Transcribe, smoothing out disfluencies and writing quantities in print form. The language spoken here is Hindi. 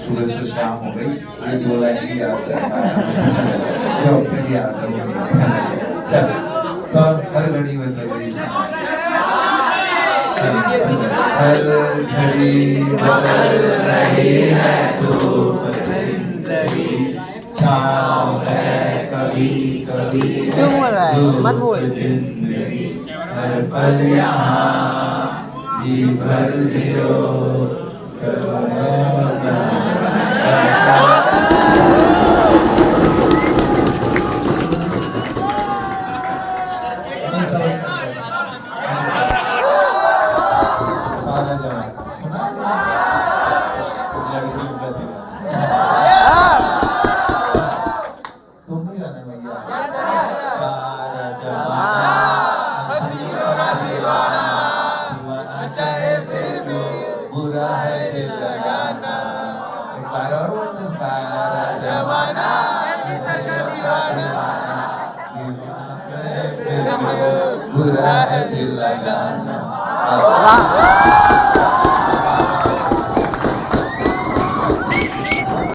सूरज से शाम हो गई, ये दो लाइन भी याद कर पाया जो फिर याद होगी। चल तो हर घड़ी बदल गई, हर घड़ी बदल रही है धूप जिंदगी, छाँव है कभी कभी क्यों बोल रहा है? मत बोल। जिंदगी हर पल यहाँ जी भर जियो सारा जवान सुना लड़की तुम नहीं जाने भैया सारा जवान दीवाना चाहे फिर भी बुरा है दिल लगाना, एक बार और बोलते सारा जमाना बुरा है दिल लगाना।